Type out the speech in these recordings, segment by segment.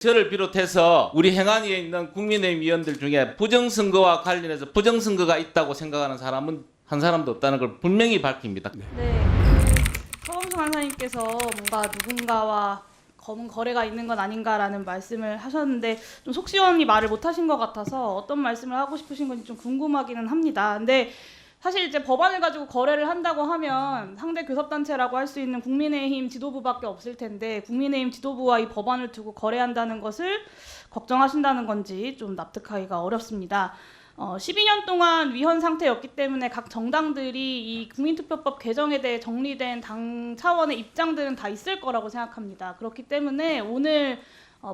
저를 비롯해서 우리 행안위에 있는 국민의힘 위원들 중에 부정선거와 관련해서 부정선거가 있다고 생각하는 사람은 한 사람도 없다는 걸 분명히 밝힙니다. 네, 서범수 간사님께서 뭔가 누군가와 검은 거래가 있는 건 아닌가라는 말씀을 하셨는데 좀 속 시원히 말을 못 하신 것 같아서 어떤 말씀을 하고 싶으신 건지 좀 궁금하기는 합니다. 근데 사실 이제 법안을 가지고 거래를 한다고 하면 상대 교섭단체라고 할 수 있는 국민의힘 지도부밖에 없을 텐데 국민의힘 지도부와 이 법안을 두고 거래한다는 것을 걱정하신다는 건지 좀 납득하기가 어렵습니다. 12년 동안 위헌 상태였기 때문에 각 정당들이 이 국민투표법 개정에 대해 정리된 당 차원의 입장들은 다 있을 거라고 생각합니다. 그렇기 때문에 오늘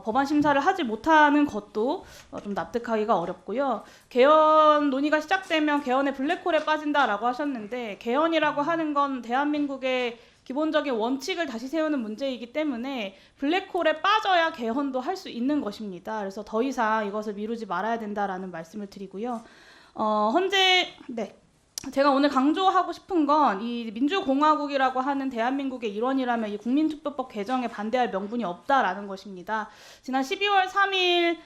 법안 심사를 하지 못하는 것도 좀 납득하기가 어렵고요. 개헌 논의가 시작되면 개헌의 블랙홀에 빠진다라고 하셨는데 개헌이라고 하는 건 대한민국의 기본적인 원칙을 다시 세우는 문제이기 때문에 블랙홀에 빠져야 개헌도 할 수 있는 것입니다. 그래서 더 이상 이것을 미루지 말아야 된다라는 말씀을 드리고요. 제가 오늘 강조하고 싶은 건 이 민주공화국이라고 하는 대한민국의 일원이라면 이 국민투표법 개정에 반대할 명분이 없다라는 것입니다. 지난 12월 3일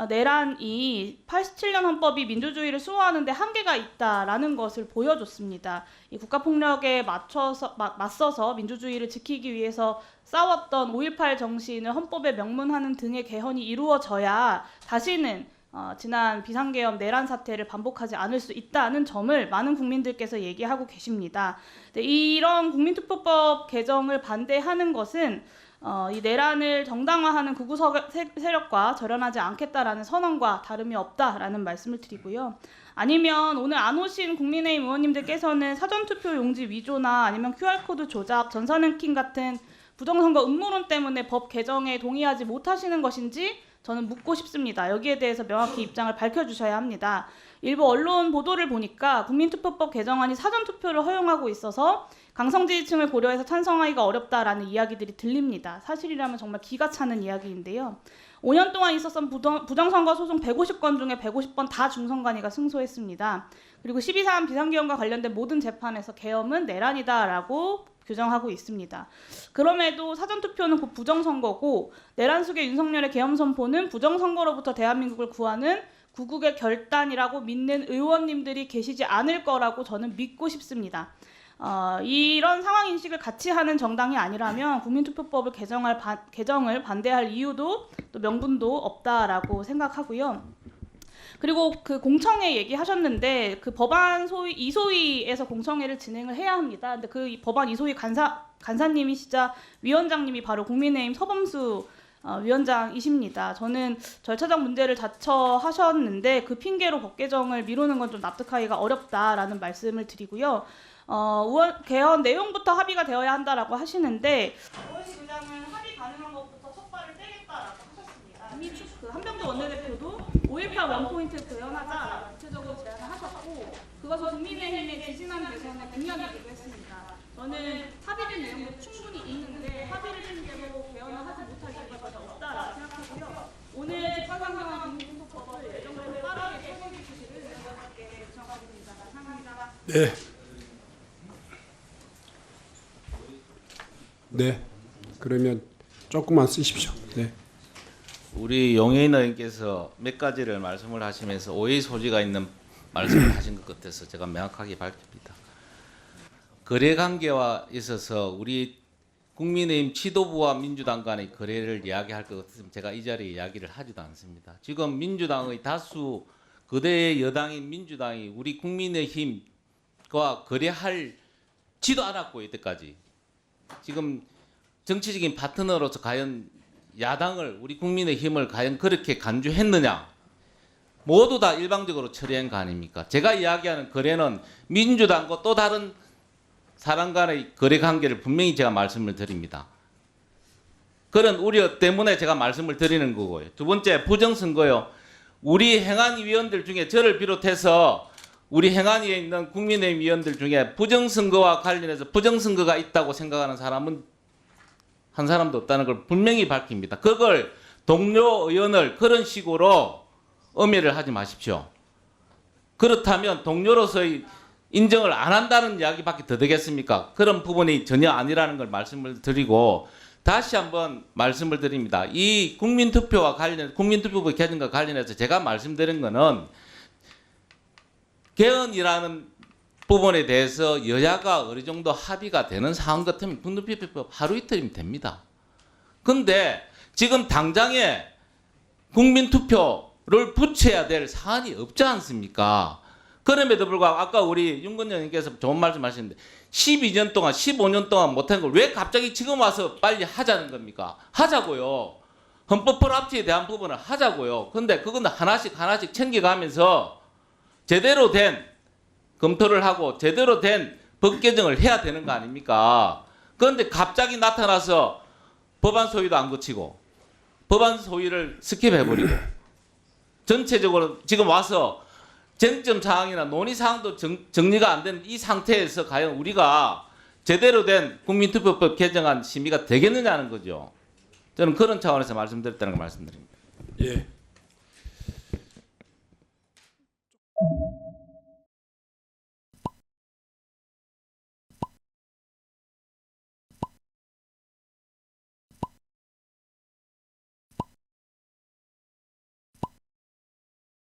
내란이 87년 헌법이 민주주의를 수호하는 데 한계가 있다라는 것을 보여줬습니다. 이 국가폭력에 맞서서 민주주의를 지키기 위해서 싸웠던 5.18 정신을 헌법에 명문하는 등의 개헌이 이루어져야 다시는 지난 비상계엄 내란 사태를 반복하지 않을 수 있다는 점을 많은 국민들께서 얘기하고 계십니다. 이런 국민투표법 개정을 반대하는 것은 이 내란을 정당화하는 극우 세력과 절연하지 않겠다라는 선언과 다름이 없다라는 말씀을 드리고요. 아니면 오늘 안 오신 국민의힘 의원님들께서는 사전투표 용지 위조나 아니면 QR코드 조작, 전산해킹 같은 부정선거 음모론 때문에 법 개정에 동의하지 못하시는 것인지 저는 묻고 싶습니다. 여기에 대해서 명확히 입장을 밝혀주셔야 합니다. 일부 언론 보도를 보니까 국민투표법 개정안이 사전투표를 허용하고 있어서 강성지지층을 고려해서 찬성하기가 어렵다라는 이야기들이 들립니다. 사실이라면 정말 기가 차는 이야기인데요. 5년 동안 있었던 부정선거 소송 150건 중에 150번 다 중선관위가 승소했습니다. 그리고 12.3 비상계엄과 관련된 모든 재판에서 계엄은 내란이다라고 규정하고 있습니다. 그럼에도 사전투표는 곧 부정선거고 내란 속의 윤석열의 계엄 선포는 부정선거로부터 대한민국을 구하는 구국의 결단이라고 믿는 의원님들이 계시지 않을 거라고 저는 믿고 싶습니다. 이런 상황 인식을 같이 하는 정당이 아니라면 국민투표법을 개정을 반대할 이유도 또 명분도 없다라고 생각하고요. 그리고 그 공청회 얘기하셨는데 그 법안 이소위에서 공청회를 진행을 해야 합니다. 근데 그 법안 이소위 간사님이시자 위원장님이 바로 국민의힘 서범수 위원장이십니다. 저는 절차적 문제를 자처하셨는데 그 핑계로 법 개정을 미루는 건 좀 납득하기가 어렵다라는 말씀을 드리고요. 개헌 내용부터 합의가 되어야 한다라고 하시는데 오원식 의장은 합의 가능한 것부터 첫 발을 떼겠다라고 하셨습니다. 이미 그 한병도 원내대표도 5.18 원포인트 개헌하자라고 구체적으로 제안을 하셨고 그것을 국민의힘의 지지난 대선에 공약이기도 했습니다. 저는 합의된 내용도 충분히 있는데 합의를 핑계로 개헌을 하지 못할 이유가 전혀 없다라고 생각하고요. 오늘 집권상정한 국민투표법을 예정대로 빠르게 처리해 주시기를 의원님께 요청하겠습니다. 감사합니다. 네. 네. 그러면 조금만 쓰십시오. 네. 우리 용해인 의원께서 몇 가지를 말씀을 하시면서 오해의 소지가 있는 말씀을 하신 것 같아서 제가 명확하게 밝힙니다. 거래 관계와 있어서 우리 국민의힘 지도부와 민주당 간의 거래를 이야기할 것 같으면 제가 이 자리에 이야기를 하지도 않습니다. 지금 민주당의 다수 거대 여당인 민주당이 우리 국민의힘과 거래할지도 않았고 이때까지 지금 정치적인 파트너로서 과연 야당을 우리 국민의힘을 과연 그렇게 간주했느냐 모두 다 일방적으로 처리한 거 아닙니까? 제가 이야기하는 거래는 민주당과 또 다른 사람 간의 거래 관계를 분명히 제가 말씀을 드립니다. 그런 우려 때문에 제가 말씀을 드리는 거고요. 두 번째 부정선거요. 우리 행안위 위원들 중에 저를 비롯해서 우리 행안위에 있는 국민의힘 위원들 중에 부정선거와 관련해서 부정선거가 있다고 생각하는 사람은 한 사람도 없다는 걸 분명히 밝힙니다. 그걸 동료 의원을 그런 식으로 엄해를 하지 마십시오. 그렇다면 동료로서의 인정을 안 한다는 이야기밖에 더 되겠습니까? 그런 부분이 전혀 아니라는 걸 말씀을 드리고 다시 한번 말씀을 드립니다. 이 국민투표법 개정과 관련해서 제가 말씀드린 거는 개헌이라는 부분에 대해서 여야가 어느 정도 합의가 되는 상황 같으면 국민투표법 하루 이틀이면 됩니다. 근데 지금 당장에 국민투표를 붙여야 될 사안이 없지 않습니까? 그럼에도 불구하고 아까 우리 윤건영 의원님께서 좋은 말씀하셨는데 12년 동안 15년 동안 못한 걸 왜 갑자기 지금 와서 빨리 하자는 겁니까? 하자고요. 헌법 불합치에 대한 부분은 하자고요. 근데 그건 하나씩 챙겨가면서 제대로 된 검토를 하고 제대로 된 법 개정을 해야 되는 거 아닙니까? 그런데 갑자기 나타나서 법안 소위도 안 거치고 법안 소위를 스킵해버리고 전체적으로 지금 와서 쟁점 사항이나 논의 사항도 정리가 안 된 이 상태에서 과연 우리가 제대로 된 국민투표법 개정안 심의가 되겠느냐는 거죠. 저는 그런 차원에서 말씀드렸다는 걸 말씀드립니다. 예.